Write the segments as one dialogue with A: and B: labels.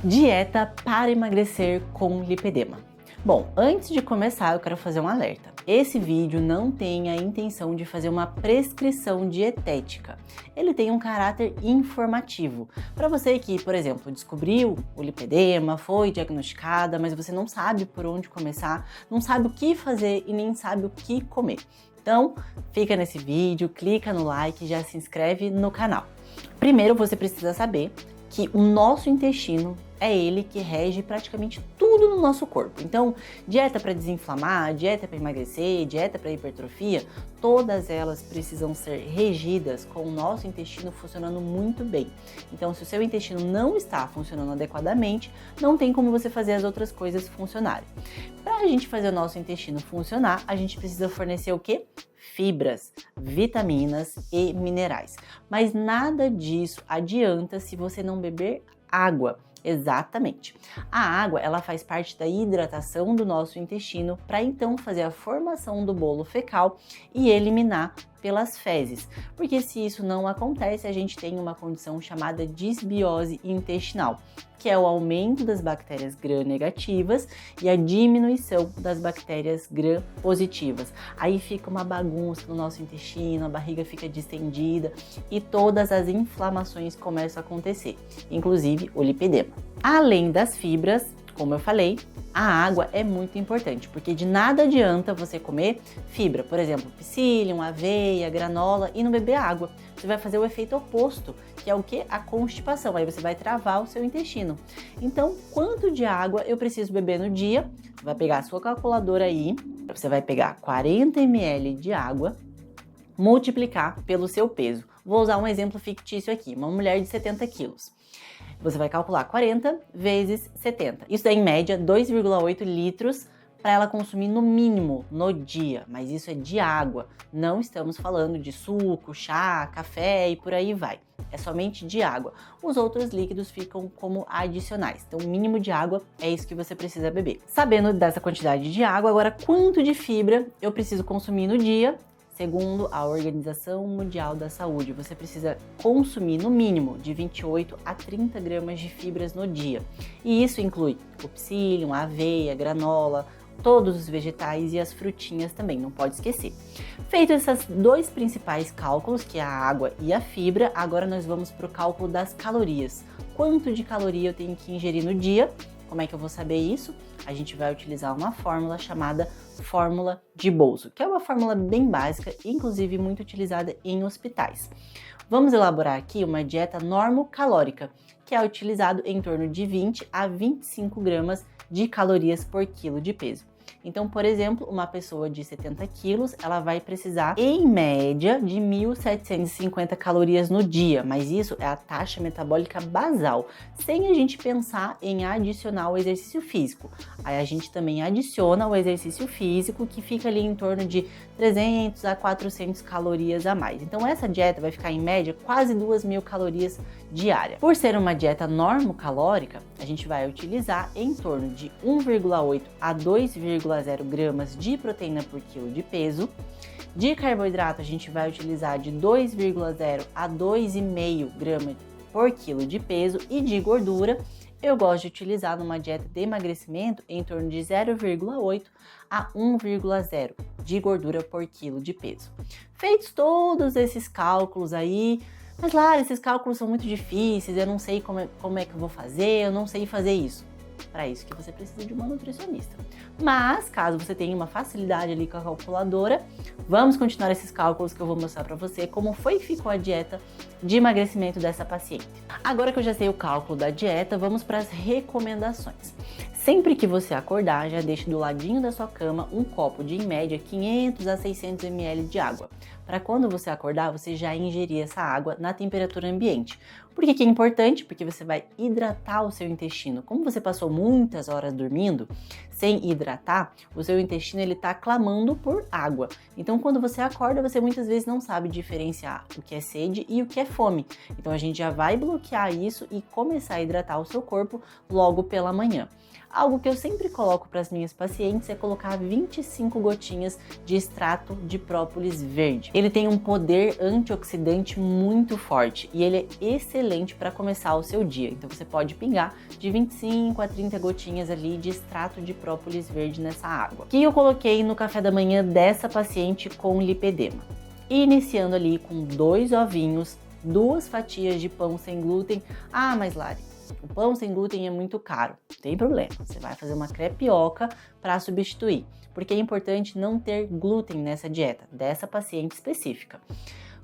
A: Dieta para emagrecer com lipedema. Bom, antes de começar eu quero fazer um alerta. Esse vídeo não tem a intenção de fazer uma prescrição dietética. Ele tem um caráter informativo. Para você que, por exemplo, descobriu o lipedema, foi diagnosticada, mas você não sabe por onde começar, não sabe o que fazer e nem sabe o que comer. Então, fica nesse vídeo, clica no like e já se inscreve no canal. Primeiro, você precisa saber que o nosso intestino é ele que rege praticamente tudo no nosso corpo. Então, dieta para desinflamar, dieta para emagrecer, dieta para hipertrofia, todas elas precisam ser regidas com o nosso intestino funcionando muito bem. Então, se o seu intestino não está funcionando adequadamente, não tem como você fazer as outras coisas funcionarem. Para a gente fazer o nosso intestino funcionar, a gente precisa fornecer o quê? Fibras, vitaminas e minerais. Mas nada disso adianta se você não beber água. Exatamente. A água, ela faz parte da hidratação do nosso intestino para então fazer a formação do bolo fecal e eliminar pelas fezes. Porque se isso não acontece, a gente tem uma condição chamada disbiose intestinal, que é o aumento das bactérias gram-negativas e a diminuição das bactérias gram-positivas. Aí fica uma bagunça no nosso intestino, a barriga fica distendida e todas as inflamações começam a acontecer, inclusive o lipedema. Além das fibras, como eu falei, a água é muito importante, porque de nada adianta você comer fibra, por exemplo, psyllium, aveia, granola e não beber água. Você vai fazer o efeito oposto, que é o que? A constipação, aí você vai travar o seu intestino. Então, quanto de água eu preciso beber no dia? Você vai pegar a sua calculadora aí, você vai pegar 40 ml de água, multiplicar pelo seu peso. Vou usar um exemplo fictício aqui, uma mulher de 70 quilos. Você vai calcular 40 vezes 70. Isso dá em média 2,8 litros para ela consumir no mínimo no dia, mas isso é de água. Não estamos falando de suco, chá, café e por aí vai. É somente de água. Os outros líquidos ficam como adicionais. Então, o mínimo de água é isso que você precisa beber. Sabendo dessa quantidade de água, agora quanto de fibra eu preciso consumir no dia? Segundo a Organização Mundial da Saúde, você precisa consumir no mínimo de 28 a 30 gramas de fibras no dia. E isso inclui o psyllium, a aveia, a granola, todos os vegetais e as frutinhas também, não pode esquecer. Feito esses dois principais cálculos, que é a água e a fibra, agora nós vamos para o cálculo das calorias. Quanto de caloria eu tenho que ingerir no dia? Como é que eu vou saber isso? A gente vai utilizar uma fórmula chamada fórmula de Boltzmann, que é uma fórmula bem básica, inclusive muito utilizada em hospitais. Vamos elaborar aqui uma dieta normocalórica, que é utilizado em torno de 20 a 25 gramas de calorias por quilo de peso. Então, por exemplo, uma pessoa de 70 quilos, ela vai precisar, em média, de 1.750 calorias no dia, mas isso é a taxa metabólica basal, sem a gente pensar em adicionar o exercício físico. Aí a gente também adiciona o exercício físico, que fica ali em torno de 300 a 400 calorias a mais. Então, essa dieta vai ficar, em média, quase 2.000 calorias diária. Por ser uma dieta normocalórica, a gente vai utilizar em torno de 1,8 a 2,0 gramas de proteína por quilo de peso. De carboidrato, a gente vai utilizar de 2,0 a 2,5 gramas por quilo de peso. E de gordura, eu gosto de utilizar numa dieta de emagrecimento em torno de 0,8 a 1,0 de gordura por quilo de peso. Feitos todos esses cálculos aí, mas Lara, esses cálculos são muito difíceis, eu não sei como é que eu vou fazer, eu não sei fazer isso. Para isso que você precisa de uma nutricionista. Mas, caso você tenha uma facilidade ali com a calculadora, vamos continuar esses cálculos que eu vou mostrar para você como foi e ficou a dieta de emagrecimento dessa paciente. Agora que eu já sei o cálculo da dieta, vamos para as recomendações. Sempre que você acordar, já deixe do ladinho da sua cama um copo de, em média, 500 a 600 ml de água. Para quando você acordar, você já ingerir essa água na temperatura ambiente. Por que é importante? Porque você vai hidratar o seu intestino. Como você passou muitas horas dormindo, sem hidratar, o seu intestino está clamando por água. Então, quando você acorda, você muitas vezes não sabe diferenciar o que é sede e o que é fome. Então, a gente já vai bloquear isso e começar a hidratar o seu corpo logo pela manhã. Algo que eu sempre coloco para as minhas pacientes é colocar 25 gotinhas de extrato de própolis verde. Ele tem um poder antioxidante muito forte e ele é excelente para começar o seu dia. Então você pode pingar de 25 a 30 gotinhas ali de extrato de própolis verde nessa água, que eu coloquei no café da manhã dessa paciente com lipedema. Iniciando ali com 2 ovinhos, 2 fatias de pão sem glúten. Ah, mas Lari, o pão sem glúten é muito caro. Não tem problema, você vai fazer uma crepioca para substituir, porque é importante não ter glúten nessa dieta, dessa paciente específica.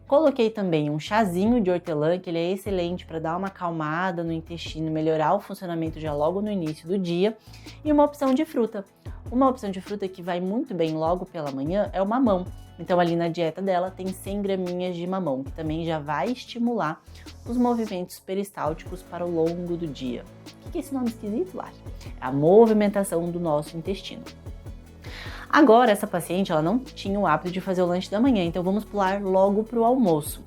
A: Coloquei também um chazinho de hortelã, que ele é excelente para dar uma acalmada no intestino, melhorar o funcionamento já logo no início do dia, e uma opção de fruta. Uma opção de fruta que vai muito bem logo pela manhã é o mamão. Então ali na dieta dela tem 100 graminhas de mamão, que também já vai estimular os movimentos peristálticos para o longo do dia. O que é esse nome esquisito, Lari? É a movimentação do nosso intestino. Agora, essa paciente ela não tinha o hábito de fazer o lanche da manhã, então vamos pular logo para o almoço.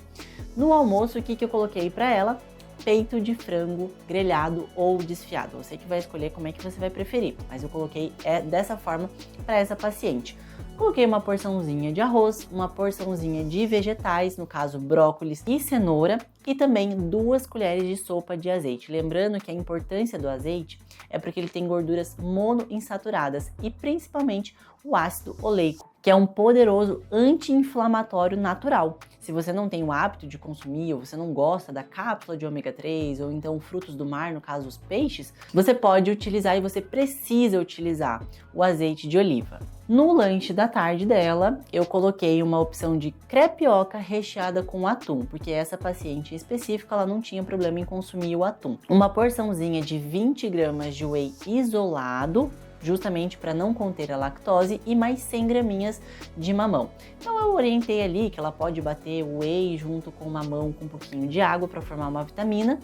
A: No almoço, o que eu coloquei para ela? Peito de frango grelhado ou desfiado. Você que vai escolher como é que você vai preferir, mas eu coloquei dessa forma para essa paciente. Coloquei uma porçãozinha de arroz, uma porçãozinha de vegetais, no caso brócolis e cenoura, e também 2 colheres de sopa de azeite. Lembrando que a importância do azeite é porque ele tem gorduras monoinsaturadas e principalmente o ácido oleico, que é um poderoso anti-inflamatório natural. Se você não tem o hábito de consumir ou você não gosta da cápsula de ômega 3 ou então frutos do mar, no caso os peixes, você pode utilizar e você precisa utilizar o azeite de oliva. No lanche da tarde dela, eu coloquei uma opção de crepioca recheada com atum, porque essa paciente em específico, ela não tinha problema em consumir o atum. Uma porçãozinha de 20 gramas de whey isolado, justamente para não conter a lactose, e mais 100 graminhas de mamão. Então eu orientei ali que ela pode bater o whey junto com o mamão com um pouquinho de água para formar uma vitamina,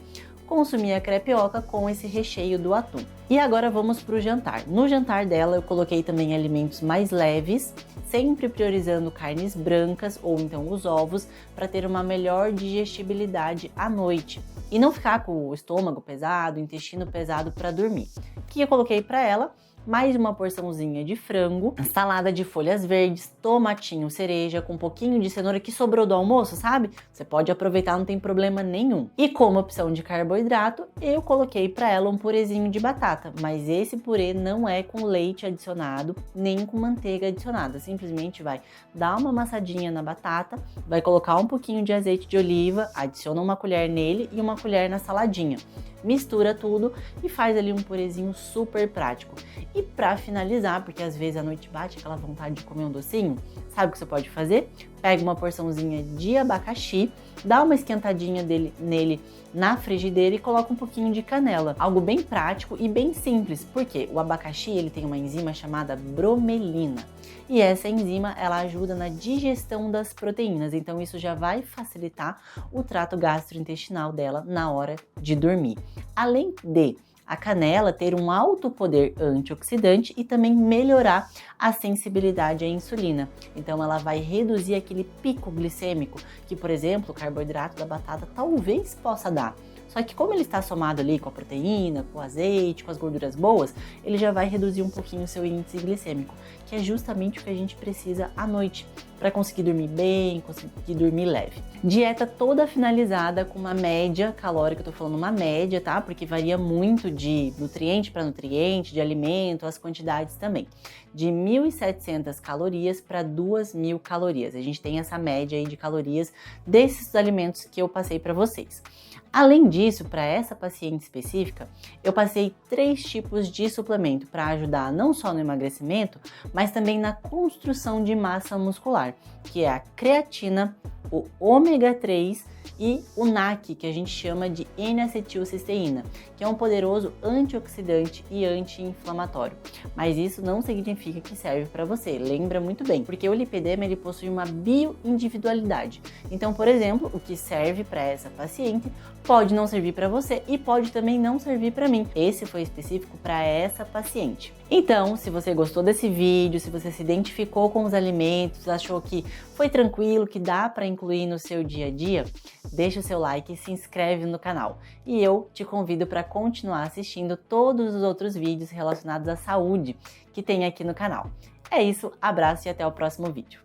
A: consumir a crepioca com esse recheio do atum. E agora vamos para o jantar. No jantar dela eu coloquei também alimentos mais leves, sempre priorizando carnes brancas ou então os ovos para ter uma melhor digestibilidade à noite e não ficar com o estômago pesado, o intestino pesado para dormir. O que eu coloquei para ela? Mais uma porçãozinha de frango, salada de folhas verdes, tomatinho cereja com um pouquinho de cenoura que sobrou do almoço, sabe? Você pode aproveitar, não tem problema nenhum. E como opção de carboidrato, eu coloquei para ela um purezinho de batata, mas esse purê não é com leite adicionado, nem com manteiga adicionada. Simplesmente vai dar uma amassadinha na batata, vai colocar um pouquinho de azeite de oliva, adiciona uma colher nele e uma colher na saladinha. Mistura tudo e faz ali um purezinho super prático. E para finalizar, porque às vezes à noite bate aquela vontade de comer um docinho, sabe o que você pode fazer? Pega uma porçãozinha de abacaxi, dá uma esquentadinha nele na frigideira e coloca um pouquinho de canela. Algo bem prático e bem simples, porque o abacaxi ele tem uma enzima chamada bromelina. E essa enzima ela ajuda na digestão das proteínas, então isso já vai facilitar o trato gastrointestinal dela na hora de dormir. Além de a canela ter um alto poder antioxidante e também melhorar a sensibilidade à insulina. Então ela vai reduzir aquele pico glicêmico que, por exemplo, o carboidrato da batata talvez possa dar. Só que como ele está somado ali com a proteína, com o azeite, com as gorduras boas, ele já vai reduzir um pouquinho o seu índice glicêmico, que é justamente o que a gente precisa à noite, para conseguir dormir bem, conseguir dormir leve. Dieta toda finalizada com uma média calórica, eu tô falando uma média, tá? Porque varia muito de nutriente para nutriente, de alimento, as quantidades também. De 1.700 calorias para 2.000 calorias. A gente tem essa média aí de calorias desses alimentos que eu passei para vocês. Além disso, para essa paciente específica, eu passei 3 tipos de suplemento para ajudar não só no emagrecimento, mas também na construção de massa muscular, que é a creatina, o ômega 3 e o NAC, que a gente chama de N-acetilcisteína, que é um poderoso antioxidante e anti-inflamatório. Mas isso não significa que serve para você, lembra muito bem, porque o lipedema ele possui uma bioindividualidade. Então, por exemplo, o que serve para essa paciente pode não servir para você e pode também não servir para mim. Esse foi específico para essa paciente. Então, se você gostou desse vídeo, se você se identificou com os alimentos, achou que foi tranquilo, que dá para incluir no seu dia a dia, deixa o seu like e se inscreve no canal. E eu te convido para continuar assistindo todos os outros vídeos relacionados à saúde que tem aqui no canal. É isso, abraço e até o próximo vídeo.